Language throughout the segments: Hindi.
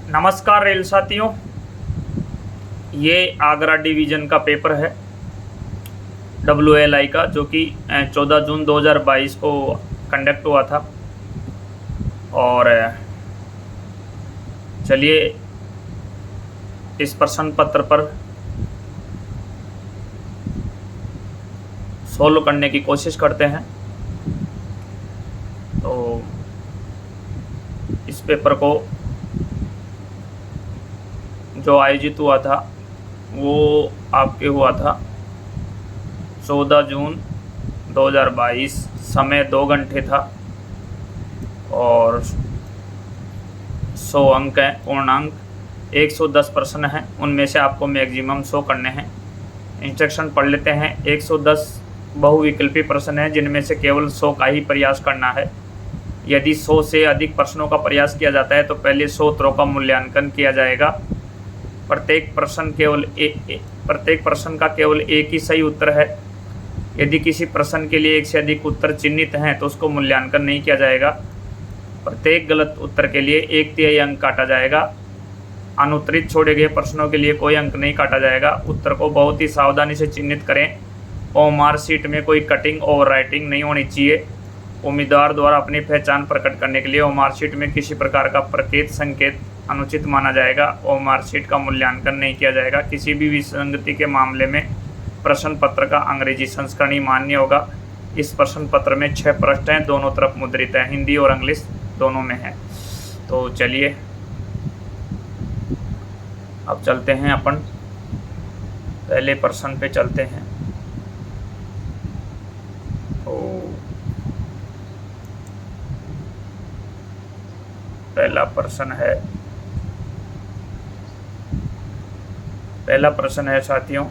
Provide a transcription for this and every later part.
नमस्कार रेल साथियों, ये आगरा डिवीज़न का पेपर है WLI का, जो कि 14 जून 2022 को कंडक्ट हुआ था। और चलिए इस प्रश्न पत्र पर सोल्व करने की कोशिश करते हैं। तो इस पेपर को जो आयोजित हुआ था वो आपके हुआ था 14 जून 2022, समय 2 घंटे था और 100 अंक हैं, पूर्णांक 110 प्रश्न हैं। उनमें से आपको मैक्सिमम 100 करने हैं। इंस्ट्रक्शन पढ़ लेते हैं। 110 बहुविकल्पी प्रश्न हैं जिनमें से केवल 100 का ही प्रयास करना है। यदि 100 से अधिक प्रश्नों का प्रयास किया जाता है तो पहले 100 उत्तरों का मूल्यांकन किया जाएगा। प्रत्येक प्रश्न का केवल एक ही सही उत्तर है। यदि किसी प्रश्न के लिए एक से अधिक उत्तर चिन्हित हैं तो उसको मूल्यांकन नहीं किया जाएगा। प्रत्येक गलत उत्तर के लिए 1/3 अंक काटा जाएगा। अनुत्तरित छोड़े गए प्रश्नों के लिए कोई अंक नहीं काटा जाएगा। उत्तर को बहुत ही सावधानी से चिन्हित करें। ओएमआर शीट में कोई कटिंग और राइटिंग नहीं होनी चाहिए। उम्मीदवार द्वारा अपनी पहचान प्रकट करने के लिए ओएमआर शीट में किसी प्रकार का प्रतीक संकेत अनुचित माना जाएगा। ओएमआर शीट का मूल्यांकन नहीं किया जाएगा। किसी भी विसंगति के मामले में प्रश्न पत्र का अंग्रेजी संस्करण ही मान्य होगा। इस प्रश्न पत्र में 6 प्रश्न हैं, दोनों तरफ मुद्रित है, हिंदी और इंग्लिश दोनों में है। तो चलिए अब चलते हैं, अपन पहले प्रश्न पे चलते हैं। तो पहला प्रश्न है साथियों,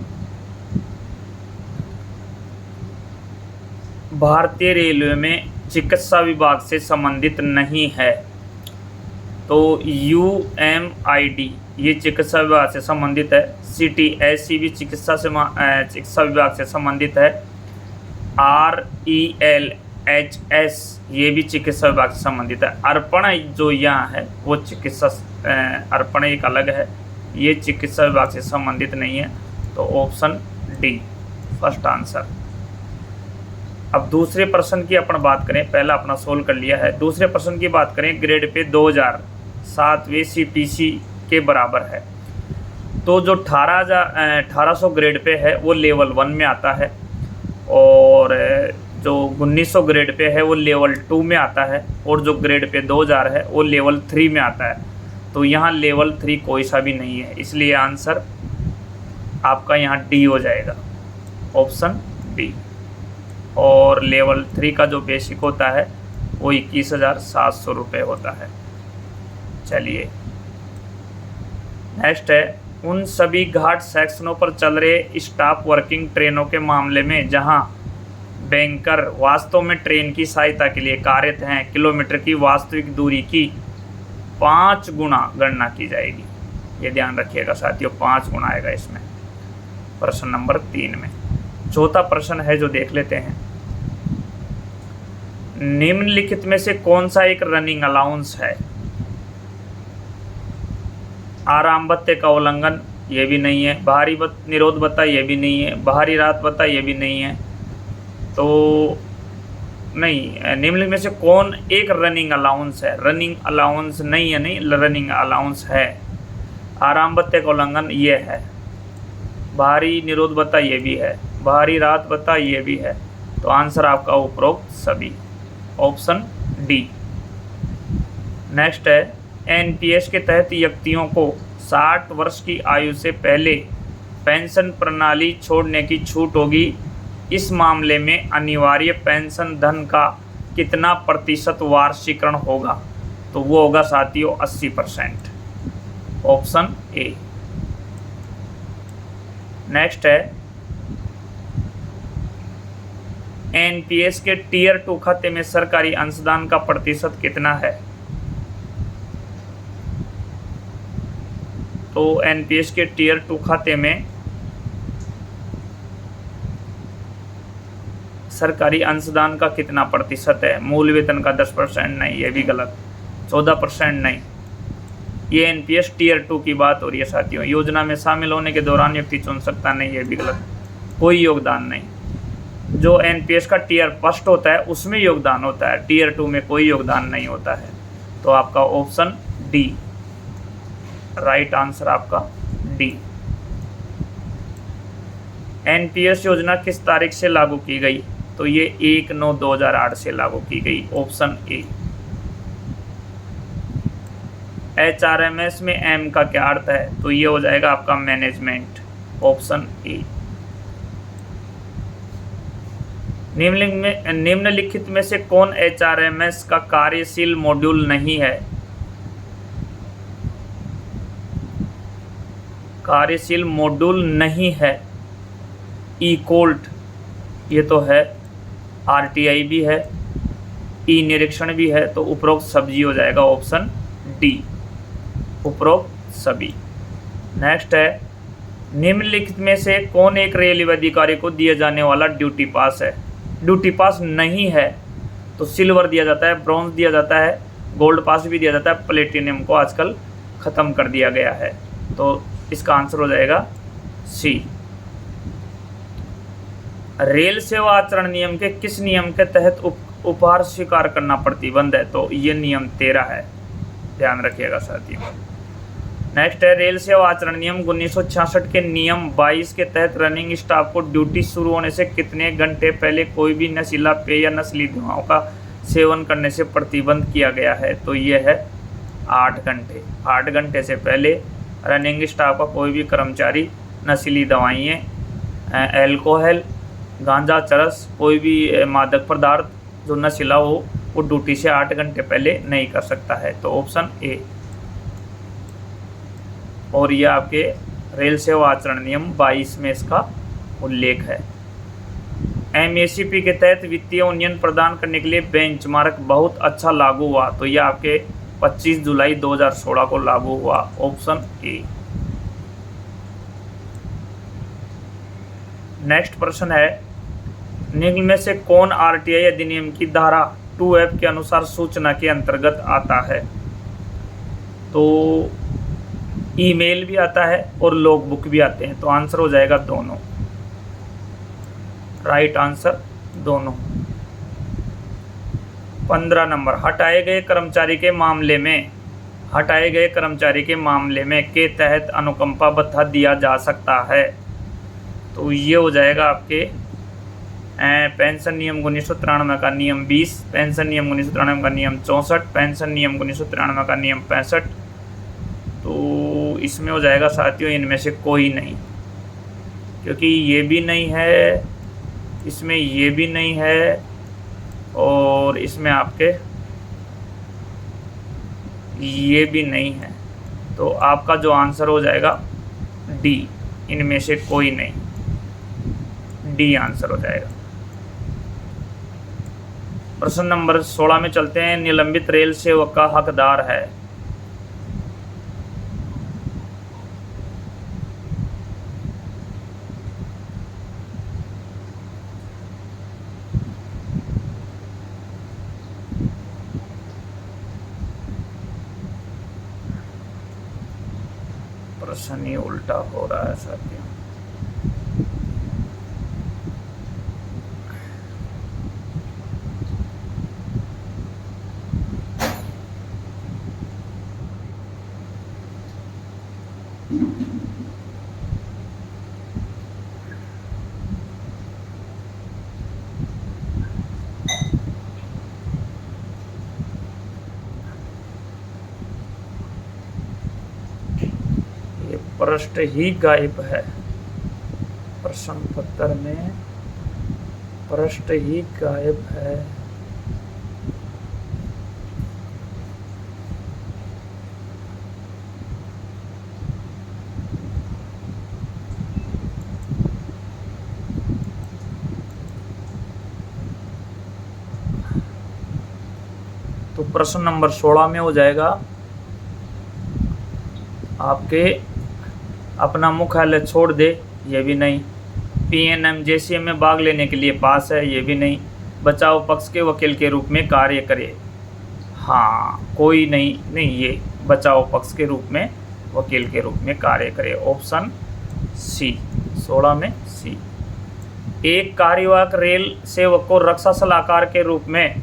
भारतीय रेलवे में चिकित्सा विभाग से संबंधित नहीं है। तो UMID ये चिकित्सा विभाग से संबंधित है। CTSC भी चिकित्सा विभाग से संबंधित है। RELHS ये भी चिकित्सा विभाग से संबंधित है। अर्पण जो यहाँ है वो अर्पण एक अलग है, ये चिकित्सा विभाग से संबंधित नहीं है। तो ऑप्शन डी फर्स्ट आंसर। अब दूसरे प्रश्न की अपन बात करें, पहला अपना सोल्व कर लिया है। दूसरे प्रश्न की बात करें, ग्रेड पे 2007वें CPC के बराबर है। तो जो 1800 ग्रेड पे है वो लेवल 1 में आता है, और जो 1900 ग्रेड पे है वो लेवल 2 में आता है, और जो ग्रेड पे 2000 है वो लेवल 3 में आता है। तो यहाँ लेवल 3 कोई सा भी नहीं है, इसलिए आंसर आपका यहाँ डी हो जाएगा, ऑप्शन डी। और लेवल 3 का जो बेसिक होता है वो 21,700 रुपये होता है। चलिए नेक्स्ट है, उन सभी घाट सेक्शनों पर चल रहे स्टाफ वर्किंग ट्रेनों के मामले में जहां बैंकर वास्तव में ट्रेन की सहायता के लिए कार्यरत हैं, किलोमीटर की वास्तविक दूरी की 5 गुना गणना की जाएगी। ये ध्यान रखिएगा साथियों, 5 गुना आएगा इसमें, प्रश्न नंबर 3 में। चौथा प्रश्न है जो देख लेते हैं, निम्नलिखित में से कौन सा एक रनिंग अलाउंस है? आराम भत्ते का उल्लंघन, ये भी नहीं है। बाहरी निरोध भत्ता, ये भी नहीं है। बाहरी राहत भत्ता, ये भी नहीं है। तो नहीं, निम्नलिखित में से कौन एक रनिंग अलाउंस है? रनिंग अलाउंस नहीं है, नहीं रनिंग अलाउंस है। आराम भत्ते का उल्लंघन ये है, बाहरी निरोध भत्ता ये भी है, बाहरी राहत भत्ता ये भी है। तो आंसर आपका उपरोक्त सभी, ऑप्शन डी। नेक्स्ट है, NPS के तहत व्यक्तियों को 60 वर्ष की आयु से पहले पेंशन प्रणाली छोड़ने की छूट होगी। इस मामले में अनिवार्य पेंशन धन का कितना प्रतिशत वार्षिकरण होगा? तो वो होगा साथियों 80%, ऑप्शन ए। नेक्स्ट है, NPS के टियर 2 खाते में सरकारी अंशदान का प्रतिशत कितना है? तो NPS के टियर 2 खाते में सरकारी अंशदान का कितना प्रतिशत है? मूल वेतन का 10% नहीं, ये भी गलत। 14% नहीं, ये एनपीएस टीयर 2 की बात हो रही है साथियों। योजना में शामिल होने के दौरान व्यक्ति चुन सकता नहीं, ये भी गलत, कोई योगदान नहीं। जो एनपीएस का टीयर फर्स्ट होता है उसमें योगदान होता है, टीयर 2 में कोई योगदान नहीं होता है। तो आपका ऑप्शन डी, राइट आंसर आपका डी। एनपीएस योजना किस तारीख से लागू की गई? तो ये 1/9/2008 से लागू की गई, ऑप्शन ए। एचआरएमएस में एम का क्या अर्थ है? तो ये हो जाएगा आपका मैनेजमेंट, ऑप्शन ए। निम्नलिखित में से कौन एचआरएमएस का कार्यशील मॉड्यूल नहीं है? कार्यशील मॉड्यूल नहीं है, ई कोल्ट ये तो है, आरटीआई भी है, ई निरीक्षण भी है, तो उपरोक्त सभी हो जाएगा ऑप्शन डी, उपरोक्त सभी। नेक्स्ट है, निम्नलिखित में से कौन एक रेलवे अधिकारी को दिया जाने वाला ड्यूटी पास है? ड्यूटी पास नहीं है तो सिल्वर दिया जाता है, ब्रॉन्ज दिया जाता है, गोल्ड पास भी दिया जाता है, प्लेटिनियम को आजकल ख़त्म कर दिया गया है। तो इसका आंसर हो जाएगा सी। रेल सेवा आचरण नियम के किस नियम के तहत उपहार स्वीकार करना प्रतिबंध है? तो ये नियम 13 है, ध्यान रखिएगा साथियों। नेक्स्ट है, रेल सेवा आचरण नियम 1966 के नियम 22 के तहत रनिंग स्टाफ को ड्यूटी शुरू होने से कितने घंटे पहले कोई भी नशीला पेय या नस्ली दवाओं का सेवन करने से प्रतिबंध किया गया है? तो ये है 8 घंटे। 8 घंटे से पहले रनिंग स्टाफ का कोई भी कर्मचारी नशीली दवाइयाँ, एल्कोहल, गांजा, चरस, कोई भी मादक पदार्थ जो नशीला हो वो ड्यूटी से 8 घंटे पहले नहीं कर सकता है। तो ऑप्शन ए। और यह आपके रेल सेवा आचरण नियम 22 में इसका उल्लेख है। एमएसीपी के तहत वित्तीय उन्नयन प्रदान करने के लिए बेंचमार्क बहुत अच्छा लागू हुआ। तो यह आपके 25 जुलाई 2016 को लागू हुआ, ऑप्शन ए। नेक्स्ट प्रश्न है, निम्न में से कौन आरटीआई अधिनियम की धारा 2F के अनुसार सूचना के अंतर्गत आता है? तो ईमेल भी आता है और लॉग बुक भी आते हैं, तो आंसर हो जाएगा दोनों, राइट आंसर दोनों। 15 नंबर, हटाए गए कर्मचारी के मामले में के तहत अनुकंपा भत्ता दिया जा सकता है? तो ये हो जाएगा आपके पेंशन नियम 1993 का नियम 20, पेंशन नियम 1993 का नियम 64, पेंशन नियम 1993 का नियम 65। तो इसमें हो जाएगा साथियों इनमें से कोई नहीं, क्योंकि ये भी नहीं है, इसमें ये भी नहीं है, और इसमें आपके ये भी नहीं है। तो आपका जो आंसर हो जाएगा डी, इनमें से कोई नहीं, डी आंसर हो जाएगा। प्रश्न नंबर 16 में चलते हैं, निलंबित रेल सेवक का हकदार है? प्रश्न ही उल्टा हो रहा है साथियों। पृष्ठ ही गायब है, प्रश्न पत्र में पृष्ठ ही गायब है। तो प्रश्न नंबर 16 में हो जाएगा आपके अपना मुख्यालय छोड़ दे, ये भी नहीं। पीएनएमजेसीएम में भाग लेने के लिए पास है, ये भी नहीं। बचाव पक्ष के वकील के रूप में कार्य करे, हाँ, कोई नहीं नहीं, ये बचाव पक्ष के रूप में, वकील के रूप में कार्य करे। ऑप्शन सी, 16 में सी। एक कार्यवाहक रेल सेवक को रक्षा सलाहकार के रूप में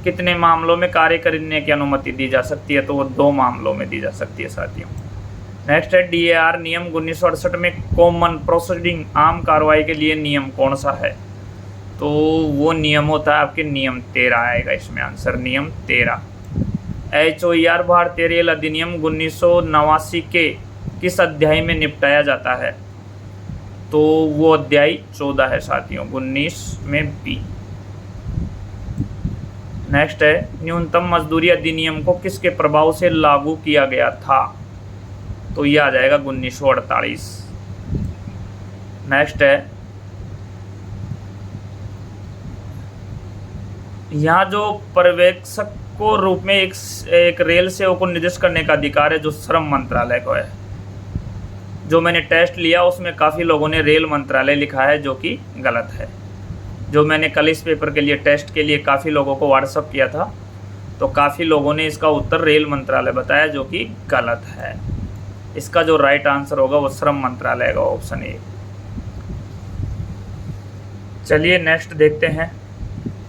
कितने मामलों में कार्य करने की अनुमति दी जा सकती है? तो वो 2 मामलों में दी जा सकती है साथियों। नेक्स्ट है DAR नियम 1968 में कॉमन प्रोसीडिंग आम कार्रवाई के लिए नियम कौन सा है? तो वो नियम होता है आपके नियम 13 आएगा इसमें आंसर, नियम 13। HOER भारतीय रेल अधिनियम 1989 के किस अध्याय में निपटाया जाता है? तो वो अध्याय 14 है साथियों, 19 में बी। नेक्स्ट है न्यूनतम मजदूरी अधिनियम को किसके प्रभाव से लागू किया गया था? तो ये आ जाएगा 1948। नेक्स्ट है यहाँ जो पर्यवेक्षक को रूप में एक रेल सेवक को निर्देश करने का अधिकार है जो श्रम मंत्रालय को है। जो मैंने टेस्ट लिया उसमें काफ़ी लोगों ने रेल मंत्रालय लिखा है जो कि गलत है। जो मैंने कल इस पेपर के लिए टेस्ट के लिए काफ़ी लोगों को व्हाट्सअप किया था तो काफ़ी लोगों ने इसका उत्तर रेल मंत्रालय बताया जो कि गलत है। इसका जो राइट आंसर होगा वो श्रम मंत्रालय का, ऑप्शन ए। चलिए नेक्स्ट देखते हैं।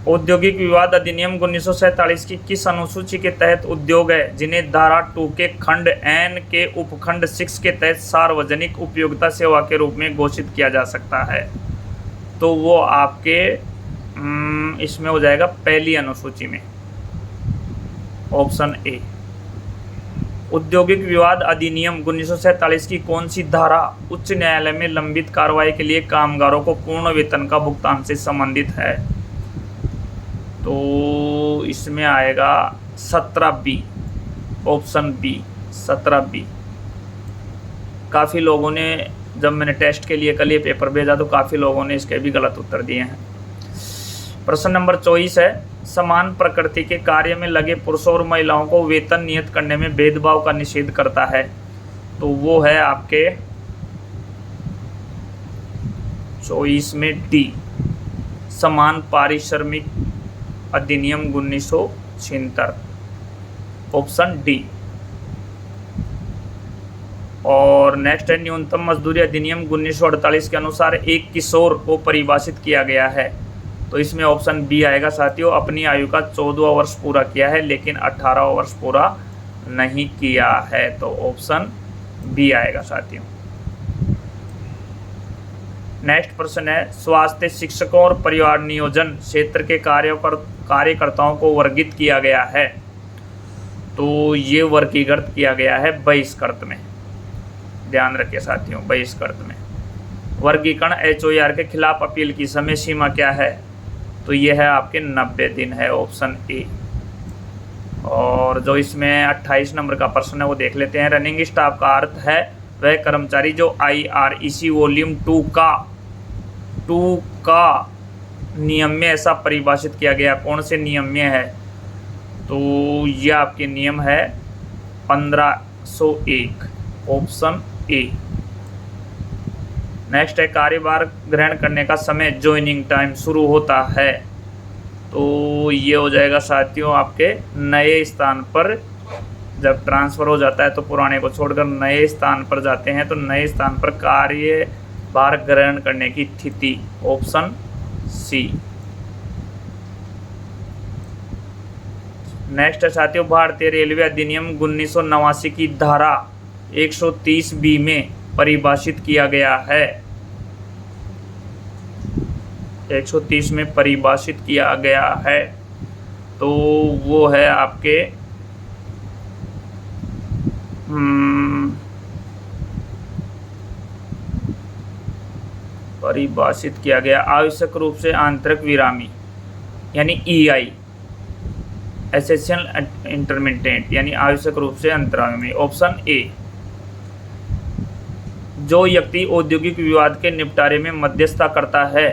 औद्योगिक विवाद अधिनियम 1947 की किस अनुसूची के तहत उद्योग है जिन्हें धारा 2 के खंड N के उपखंड 6 के तहत सार्वजनिक उपयोगिता सेवा के रूप में घोषित किया जा सकता है? तो वो आपके इसमें हो जाएगा पहली अनुसूची में, ऑप्शन ए। औद्योगिक विवाद अधिनियम 1947 की कौन सी धारा उच्च न्यायालय में लंबित कार्रवाई के लिए कामगारों को पूर्ण वेतन का भुगतान से संबंधित है? तो इसमें आएगा 17B, ऑप्शन बी, 17B। काफ़ी लोगों ने, जब मैंने टेस्ट के लिए कल ये पेपर भेजा तो काफ़ी लोगों ने इसके भी गलत उत्तर दिए हैं। प्रश्न नंबर 24 है समान प्रकृति के कार्य में लगे पुरुषों और महिलाओं को वेतन नियत करने में भेदभाव का निषेध करता है? तो वो है आपके 24 में डी, समान पारिश्रमिक अधिनियम 1976, ऑप्शन डी। और नेक्स्ट है न्यूनतम मजदूरी अधिनियम 1948 के अनुसार एक किशोर को परिभाषित किया गया है? तो इसमें ऑप्शन बी आएगा साथियों, अपनी आयु का 14वां वर्ष पूरा किया है लेकिन 18वां वर्ष पूरा नहीं किया है। तो ऑप्शन बी आएगा साथियों। नेक्स्ट प्रश्न है स्वास्थ्य शिक्षकों और परिवार नियोजन क्षेत्र के कार्यकर्ताओं को वर्गीकृत किया गया है? तो ये वर्गीकृत किया गया है बहिष्कृत में, ध्यान रखिए साथियों, बहिष्कृत में। वर्गीकरण HOER के खिलाफ अपील की समय सीमा क्या है? तो ये है आपके 90 दिन है, ऑप्शन ए। और जो इसमें 28 नंबर का प्रश्न है वो देख लेते हैं। रनिंग स्टाफ का अर्थ है वह कर्मचारी जो IREC वॉल्यूम 2 का नियम में ऐसा परिभाषित किया गया। कौन से नियम में है? तो ये आपके नियम है 1501, ऑप्शन ए। नेक्स्ट है कार्यभार ग्रहण करने का समय ज्वाइनिंग टाइम शुरू होता है? तो ये हो जाएगा साथियों आपके नए स्थान पर जब ट्रांसफ़र हो जाता है तो पुराने को छोड़कर नए स्थान पर जाते हैं तो नए स्थान पर कार्यभार ग्रहण करने की तिथि, ऑप्शन सी। नेक्स्ट है साथियों भारतीय रेलवे अधिनियम 1989 की धारा 130B में परिभाषित किया गया है? 130 में परिभाषित किया गया है तो वो है आपके परिभाषित किया गया आवश्यक रूप से आंतरिक विरामी यानी EI, एसेंशियल इंटरमिटेंट यानी आवश्यक रूप से अंतरामी, ऑप्शन ए। जो व्यक्ति औद्योगिक विवाद के निपटारे में मध्यस्थता करता है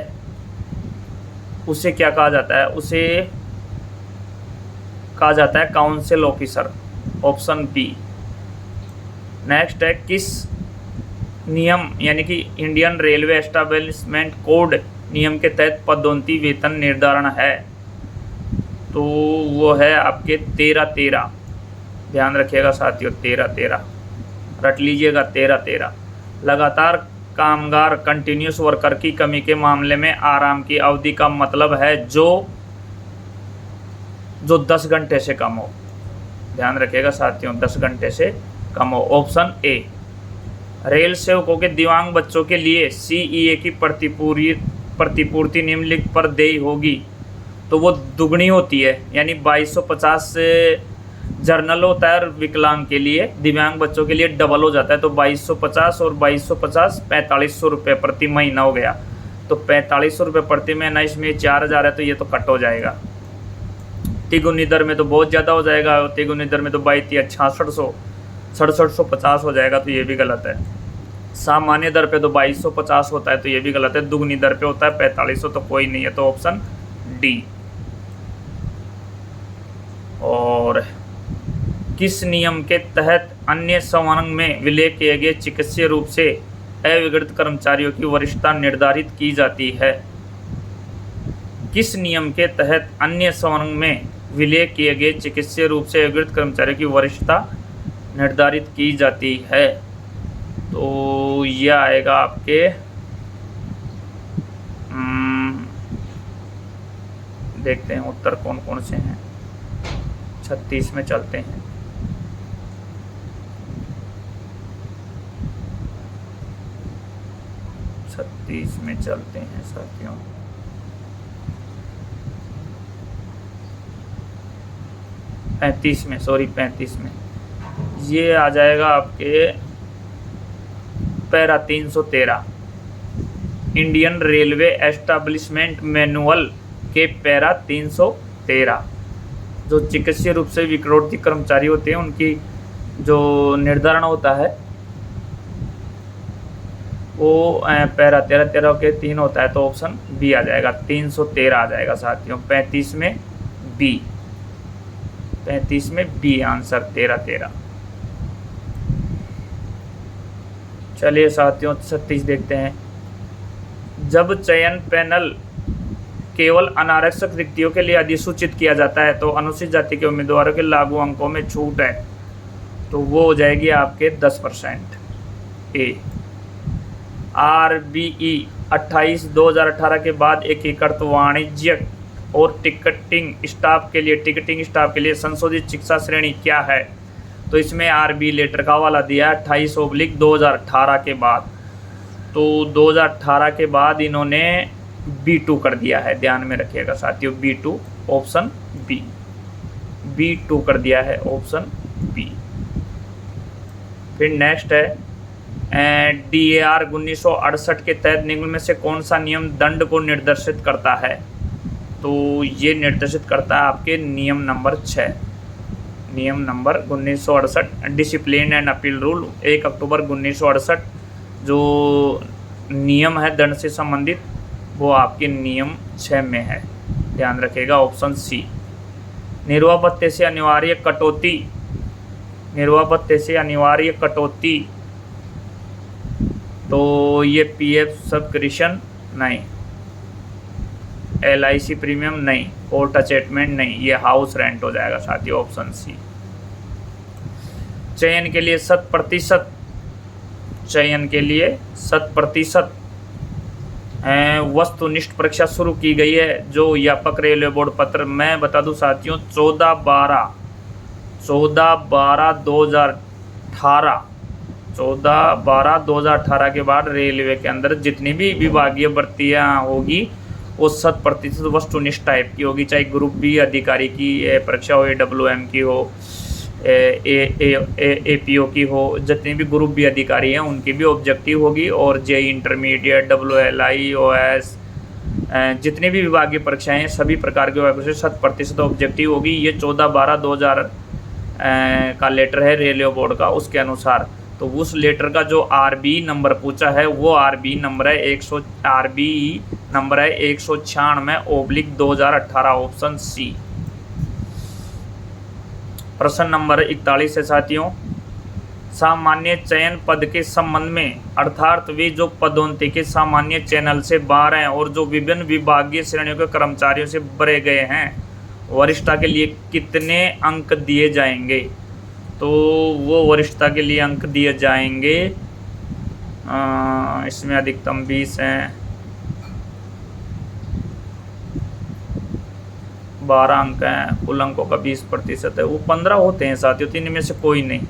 उसे क्या कहा जाता है? उसे कहा जाता है council officer, option B. Next है किस नियम यानी कि इंडियन रेलवे एस्टैब्लिशमेंट कोड नियम के तहत पदोन्नति वेतन निर्धारण है? तो वो है आपके 13-13, ध्यान रखिएगा साथियों, 13-13 रट लीजिएगा, 13-13। लगातार कामगार कंटिन्यूस वर्कर की कमी के मामले में आराम की अवधि का मतलब है जो 10 घंटे से कम हो। ध्यान रखिएगा साथियों, 10 घंटे से कम हो। ऑप्शन ए, रेल सेवकों के दिव्यांग बच्चों के लिए सीईए की प्रतिपूर्ति निम्नलिखित पर देय होगी, तो वो दुगनी होती है, यानी 2250 से जर्नल होता है और विकलांग के लिए, दिव्यांग बच्चों के लिए डबल हो जाता है। तो 2250 और 2250 4500 रुपये प्रति महीना हो गया। तो 4500 रुपये प्रति महीना, इसमें 4000 है तो ये तो कट हो जाएगा। तिगुनी दर में तो बहुत ज़्यादा हो जाएगा, तिगुनी दर में तो 62 6750 हो जाएगा, तो ये भी गलत है। सामान्य दर पे तो 2250 होता है, तो ये भी गलत है। दुगनी दर पे होता है 4500, तो कोई नहीं है, तो ऑप्शन डी। और किस नियम के तहत अन्य संवर्ग में विलय किए गए चिकित्सीय रूप से अविकृत कर्मचारियों की वरिष्ठता निर्धारित की जाती है? किस नियम के तहत अन्य संवर्ग में विलय किए गए चिकित्सीय रूप से अविकृत कर्मचारियों की वरिष्ठता निर्धारित की जाती है? तो यह आएगा आपके देखते हैं उत्तर कौन कौन से हैं। 36 में चलते हैं। में चलते हैं साथियों। पैंतीस में ये आ जाएगा आपके para 313 Indian railway establishment manual के पैरा 313। जो चिकित्सीय रूप से विकलांग कर्मचारी होते हैं उनकी जो निर्धारण होता है वो पैरा 13 के 3 होता है, तो ऑप्शन बी आ जाएगा, 313 आ जाएगा साथियों। 35 में बी आंसर 13। चलिए साथियों 36 देखते हैं। जब चयन पैनल केवल अनारक्षित रिक्तियों के लिए अधिसूचित किया जाता है तो अनुसूचित जाति के उम्मीदवारों के लागू अंकों में छूट है, तो वो हो जाएगी आपके 10%। ए RBE 28/2018 के बाद एकीकृत वाणिज्यिक और टिकटिंग स्टाफ के लिए संशोधित शिक्षा श्रेणी क्या है? तो इसमें RB लेटर का वाला दिया 28/2018 के बाद, तो 2018 के बाद इन्होंने B2 कर दिया है, ध्यान में रखिएगा साथियों, B2 ऑप्शन बी, B2 कर दिया है ऑप्शन बी। फिर नेक्स्ट है DAR 1968 के तहत निम्न में से कौन सा नियम दंड को निर्देशित करता है? तो ये निर्देशित करता है आपके नियम नंबर 6, नियम number 1968 discipline and appeal rule 1 अक्टूबर 1968 जो नियम है दंड से संबंधित वो आपके नियम 6 में है, ध्यान रखिएगा ऑप्शन सी। निर्वाह भत्ते से अनिवार्य कटौती, तो ये PF सब्सक्रिप्शन नहीं, LIC प्रीमियम नहीं, कोर्ट अचेटमेंट नहीं, ये हाउस रेंट हो जाएगा साथियों ऑप्शन सी। चयन के लिए 100% वस्तुनिष्ठ परीक्षा शुरू की गई है जो व्यापक रेलवे बोर्ड पत्र, मैं बता दूं साथियों 14/12/2018 के बाद रेलवे के अंदर जितनी भी विभागीय भर्तियाँ होगी वो 100% वस्तुनिष्ठ टाइप की होगी, चाहे ग्रुप बी अधिकारी की परीक्षा हो, AWM की हो, APO की हो, जितने भी ग्रुप बी अधिकारी हैं उनकी भी ऑब्जेक्टिव होगी, और JEE इंटरमीडिएट, WLI, OS जितनी भी विभागीय परीक्षाएं हैं सभी प्रकार के विभागों से 100% ऑब्जेक्टिव होगी। ये 14/12/2000 का लेटर है रेलवे बोर्ड का, उसके अनुसार। तो उस लेटर का जो RB नंबर पूछा है वो RB नंबर है 196/2018 ऑप्शन सी। प्रश्न नंबर 41 है साथियों, सामान्य चयन पद के संबंध में अर्थात वे जो पदोन्नति के सामान्य चैनल से बाहर हैं और जो विभिन्न विभागीय श्रेणियों के कर्मचारियों से भरे गए हैं वरिष्ठता के लिए कितने अंक दिए जाएंगे? तो वो वरिष्ठता के लिए अंक दिए जाएंगे, इसमें अधिकतम 20 हैं, 12 अंक हैं, कुल अंकों का 20% है, वो 15 होते हैं साथियों। तो इनमें से कोई नहीं,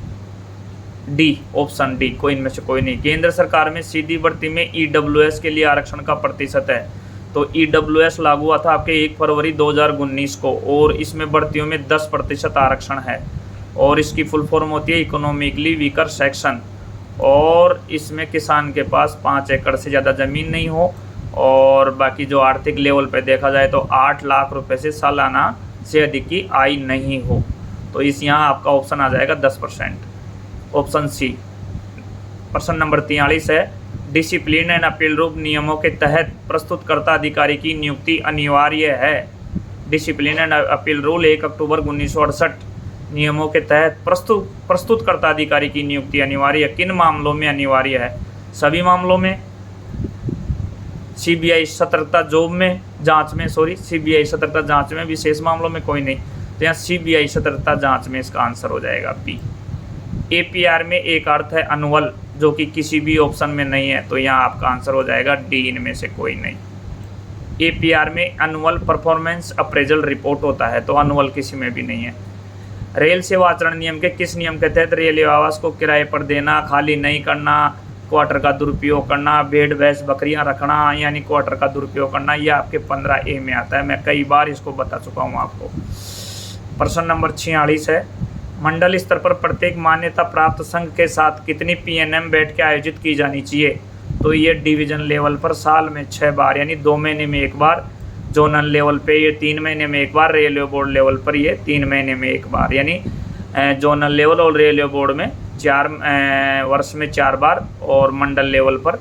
डी, ऑप्शन डी, कोई इनमें से कोई नहीं। केंद्र सरकार में सीधी भर्ती में ईडब्ल्यूएस के लिए आरक्षण का प्रतिशत है, तो ईडब्ल्यूएस लागू हुआ था आपके 1 फरवरी 2019 को, और इसमें भर्तियों में 10% आरक्षण है, और इसकी फुल फॉर्म होती है इकोनॉमिकली वीकर सेक्शन, और इसमें किसान के पास 5 एकड़ से ज़्यादा ज़मीन नहीं हो, और बाकी जो आर्थिक लेवल पे देखा जाए तो 8 लाख रुपए से सालाना से अधिक की आय नहीं हो। तो इस यहाँ आपका ऑप्शन आ जाएगा 10%, ऑप्शन सी। प्रश्न नंबर 43 है, डिसिप्लिन एंड अपील रूप नियमों के तहत प्रस्तुतकर्ता अधिकारी की नियुक्ति अनिवार्य है। डिसिप्लिन एंड अपील रूल 1 अक्टूबर 1968 नियमों के तहत प्रस्तुतकर्ता अधिकारी की नियुक्ति अनिवार्य है। किन मामलों में अनिवार्य है? सभी मामलों में, सीबीआई सतर्कता जांच में, सीबीआई सतर्कता जांच में, विशेष मामलों में कोई नहीं। तो यहाँ सीबीआई सतर्कता जांच में इसका आंसर हो जाएगा बी। एपीआर में एक अर्थ है अनुअल, जो कि किसी भी ऑप्शन में नहीं है, तो यहाँ आपका आंसर हो जाएगा डी, इनमें से कोई नहीं। एपीआर में अनुअल परफॉर्मेंस अप्रेजल रिपोर्ट होता है, तो अनुअल किसी में भी नहीं है। रेल सेवा आचरण नियम के किस नियम के तहत रेल आवास को किराए पर देना, खाली नहीं करना, क्वार्टर का दुरुपयोग करना, भेड़ भैंस बकरियां रखना, यानी क्वार्टर का दुरुपयोग करना, यह आपके 15A में आता है। मैं कई बार इसको बता चुका हूँ आपको। प्रश्न नंबर 46 है, मंडल स्तर पर प्रत्येक मान्यता प्राप्त संघ के साथ कितनी PNM बैठकें आयोजित की जानी चाहिए? तो ये डिवीजन लेवल पर साल में 6 बार, यानी 2 महीने में 1 बार, जोनल लेवल पे ये 3 महीने में 1 बार, रेलवे बोर्ड लेवल पर ये 3 महीने में 1 बार, यानी जोनल लेवल और रेलवे बोर्ड में 4 वर्ष में 4 बार, और मंडल लेवल पर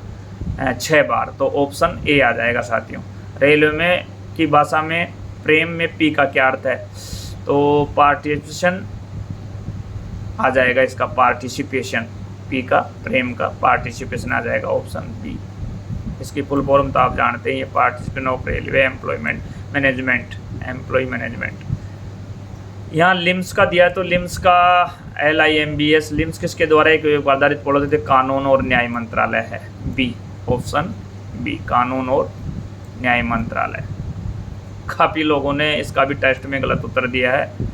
6 बार। तो ऑप्शन ए आ जाएगा साथियों। रेलवे में की भाषा में प्रेम में पी का क्या अर्थ है? तो पार्टिसिपेशन आ जाएगा इसका, पार्टिसिपेशन, पी का प्रेम का, पार्टिसिपेशन आ जाएगा ऑप्शन बी। इसकी फुल फॉर्म तो आप जानते हैं, participation of railway employment management, employ management. यहाँ लिम्स का दिया, तो लिम्स का LIMBS, लिम्स किसके द्वारा एक आधारित पड़ोसी थे? कानून और न्याय मंत्रालय है, बी, ऑप्शन बी, कानून और न्याय मंत्रालय। काफ़ी लोगों ने इसका भी टेस्ट में गलत उत्तर दिया है।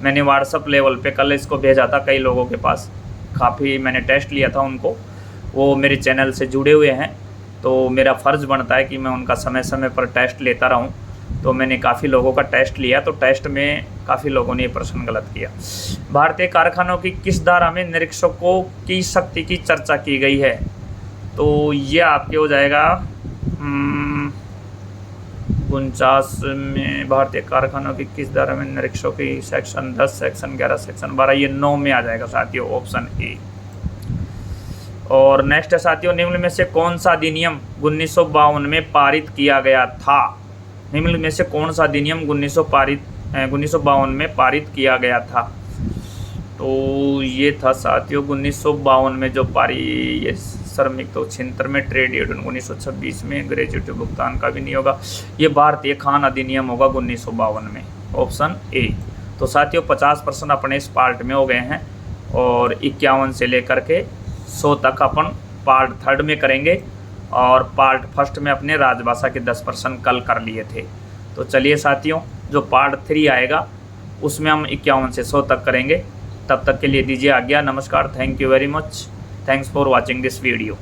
मैंने व्हाट्सअप लेवल पे कल इसको भेजा था कई लोगों के पास, काफ़ी मैंने टेस्ट लिया था उनको, वो मेरे चैनल से जुड़े हुए हैं, तो मेरा फ़र्ज़ बनता है कि मैं उनका समय समय पर टेस्ट लेता रहूं। तो मैंने काफ़ी लोगों का टेस्ट लिया, तो टेस्ट में काफ़ी लोगों ने ये प्रश्न गलत किया। भारतीय कारखानों की किस धारा में निरीक्षकों की शक्ति की चर्चा की गई है? तो ये आपके हो जाएगा 49 में। भारतीय कारखानों की किस धारा में निरीक्षकों की? सेक्शन 10, सेक्शन 11, सेक्शन 12, ये 9 में आ जाएगा साथियों, ऑप्शन ए। और नेक्स्ट है साथियों, निम्न में से कौन सा अधिनियम 1952 में पारित किया गया था? निम्न में से कौन सा अधिनियम 1952 में पारित किया गया था? तो ये था साथियों 1952 में जो ये श्रमिक तो 76 में, ट्रेड यूनियन 1926 में, ग्रेजुएटी भुगतान का भी नहीं होगा, ये भारतीय खान अधिनियम होगा 1952 में, ऑप्शन ए। तो साथियों 50% अपने इस पार्ट में हो गए हैं, और 51 से लेकर के 100 तक अपन पार्ट 3 में करेंगे, और पार्ट 1 में अपने राजभाषा के 10% कल कर लिए थे। तो चलिए साथियों, जो पार्ट 3 आएगा उसमें हम 51 से 100 तक करेंगे। तब तक के लिए दीजिए आज्ञा। नमस्कार, thank you very much, thanks for watching this video.